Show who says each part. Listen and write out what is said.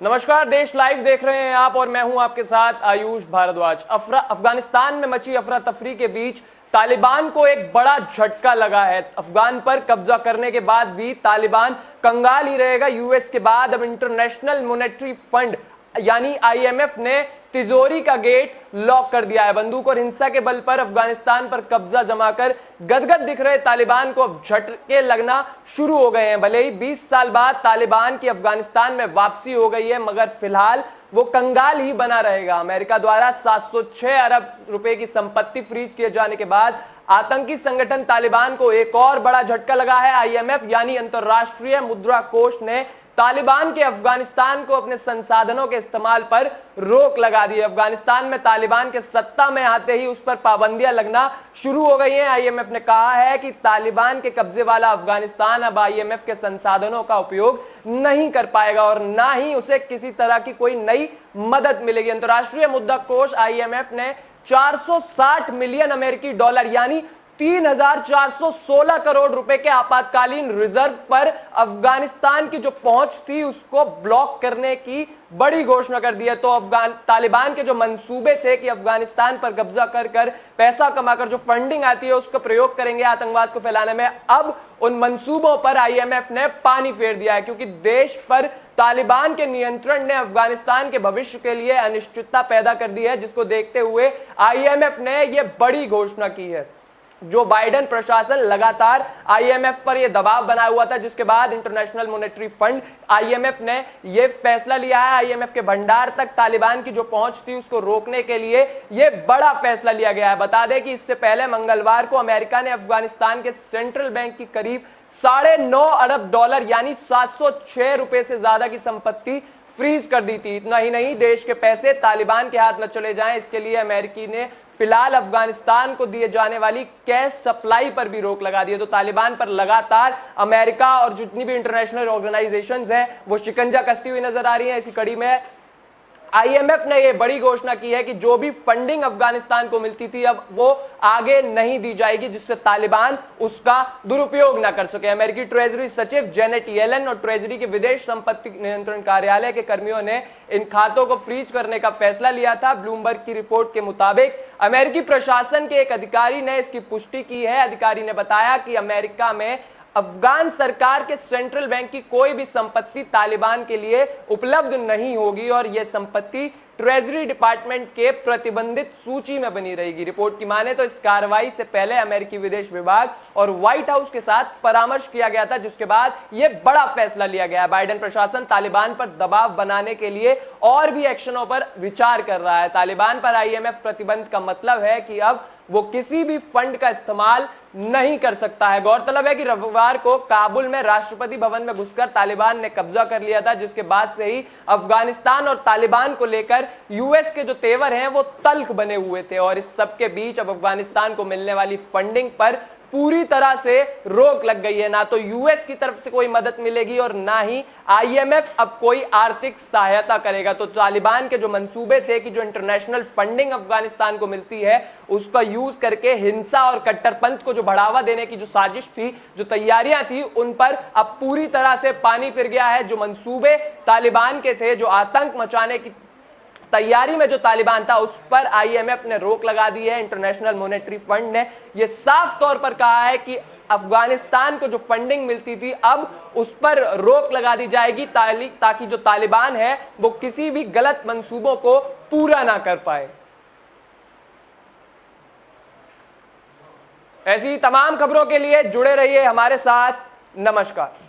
Speaker 1: नमस्कार, देश लाइव देख रहे हैं आप और मैं हूं आपके साथ आयुष भारद्वाज। अफगानिस्तान में मची अफरा तफरी के बीच तालिबान को एक बड़ा झटका लगा है। अफगान पर कब्जा करने के बाद भी तालिबान कंगाल ही रहेगा। यूएस के बाद अब इंटरनेशनल मॉनेटरी फंड यानी आईएमएफ ने तिजोरी का गेट लॉक कर दिया है। बंदूक और हिंसा के बल पर अफगानिस्तान पर कब्जा जमाकर गदगद दिख रहे तालिबान को अब झटके लगना शुरू हो गए हैं। भले ही 20 साल बाद तालिबान की अफगानिस्तान में वापसी हो गई है, मगर फिलहाल वो कंगाल ही बना रहेगा। अमेरिका द्वारा 706 अरब रुपए की संपत्ति फ्रीज किए जाने के बाद आतंकी संगठन तालिबान को एक और बड़ा झटका लगा है। आईएमएफ यानी अंतरराष्ट्रीय मुद्रा कोष ने तालिबान के अफगानिस्तान को अपने संसाधनों के इस्तेमाल पर रोक लगा दी है। अफगानिस्तान में तालिबान के सत्ता में आते ही उस पर पाबंदियां लगना शुरू हो गई हैं। आईएमएफ ने कहा है कि तालिबान के कब्जे वाला अफगानिस्तान अब आईएमएफ के संसाधनों का उपयोग नहीं कर पाएगा और ना ही उसे किसी तरह की कोई नई मदद मिलेगी। अंतरराष्ट्रीय मुद्रा कोष आईएमएफ ने 460 मिलियन अमेरिकी डॉलर यानी 3,416 करोड़ रुपए के आपातकालीन रिजर्व पर अफगानिस्तान की जो पहुंच थी उसको ब्लॉक करने की बड़ी घोषणा कर दी है। तो तालिबान के जो मंसूबे थे कि अफगानिस्तान पर कब्जा कर पैसा कमाकर जो फंडिंग आती है उसका प्रयोग करेंगे आतंकवाद को फैलाने में, अब उन मंसूबों पर आईएमएफ ने पानी फेर दिया है, क्योंकि देश पर तालिबान के नियंत्रण ने अफगानिस्तान के भविष्य के लिए अनिश्चितता पैदा कर दी है, जिसको देखते हुए आईएमएफ ने यह बड़ी घोषणा की है। जो बाइडेन प्रशासन लगातार आईएमएफ पर यह दबाव बनाया हुआ था, जिसके बाद इंटरनेशनल मॉनेटरी फंड आईएमएफ ने यह फैसला लिया है। आईएमएफ के भंडार तक तालिबान की जो पहुंच थी उसको रोकने के लिए यह बड़ा फैसला लिया गया है। बता दें कि इससे पहले मंगलवार को अमेरिका ने अफगानिस्तान के सेंट्रल बैंक की करीब 9.5 अरब डॉलर यानी 706 रुपए से ज्यादा की संपत्ति फ्रीज कर दी थी। इतना ही नहीं, देश के पैसे तालिबान के हाथ न चले जाएं, इसके लिए अमेरिकी ने फिलहाल अफगानिस्तान को दिए जाने वाली कैश सप्लाई पर भी रोक लगा दी है। तो तालिबान पर लगातार अमेरिका और जितनी भी इंटरनेशनल ऑर्गेनाइजेशंस हैं वो शिकंजा कसती हुई नजर आ रही हैं। इसी कड़ी में आईएमएफ ने यह बड़ी घोषणा की है कि जो भी फंडिंग अफगानिस्तान को मिलती थी अब वो आगे नहीं दी जाएगी, जिससे तालिबान उसका दुरुपयोग ना कर सके। अमेरिकी ट्रेजरी सचिव जेनेट येलन और ट्रेजरी के विदेश संपत्ति नियंत्रण कार्यालय के कर्मियों ने इन खातों को फ्रीज करने का फैसला लिया था। ब्लूमबर्ग की रिपोर्ट के मुताबिक अमेरिकी प्रशासन के एक अधिकारी ने इसकी पुष्टि की है। अधिकारी ने बताया कि अमेरिका में अफगान सरकार के सेंट्रल बैंक की कोई भी संपत्ति तालिबान के लिए उपलब्ध नहीं होगी और यह संपत्ति ट्रेजरी डिपार्टमेंट के प्रतिबंधित सूची में बनी रहेगी। रिपोर्ट की माने तो इस कार्रवाई से पहले अमेरिकी विदेश विभाग और व्हाइट हाउस के साथ परामर्श किया गया था, जिसके बाद यह बड़ा फैसला लिया गया। बाइडेन प्रशासन तालिबान पर दबाव बनाने के लिए और भी एक्शनों पर विचार कर रहा है। तालिबान पर आईएमएफ प्रतिबंध का मतलब है कि अब वो किसी भी फंड का इस्तेमाल नहीं कर सकता है। गौरतलब है कि रविवार को काबुल में राष्ट्रपति भवन में घुसकर तालिबान ने कब्जा कर लिया था, जिसके बाद से ही अफगानिस्तान और तालिबान को लेकर यूएस के जो तेवर हैं वो तल्ख बने हुए थे। और इस सब के बीच अब अफगानिस्तान को मिलने वाली फंडिंग पर पूरी तरह से रोक लग गई है। ना तो यूएस की तरफ से कोई मदद मिलेगी और ना ही आईएमएफ अब कोई आर्थिक सहायता करेगा। तो तालिबान के जो मंसूबे थे कि जो इंटरनेशनल फंडिंग अफगानिस्तान को मिलती है उसका यूज करके हिंसा और कट्टरपंथ को जो बढ़ावा देने की जो साजिश थी, जो तैयारियां थी, उन पर अब पूरी तरह से पानी फिर गया है। जो मंसूबे तालिबान के थे, जो आतंक मचाने की तैयारी में जो तालिबान था, उस पर आईएमएफ ने रोक लगा दी है। इंटरनेशनल मॉनेटरी फंड ने यह साफ तौर पर कहा है कि अफगानिस्तान को जो फंडिंग मिलती थी अब उस पर रोक लगा दी जाएगी, ताकि जो तालिबान है वो किसी भी गलत मंसूबों को पूरा ना कर पाए। ऐसी तमाम खबरों के लिए जुड़े रहिए हमारे साथ। नमस्कार।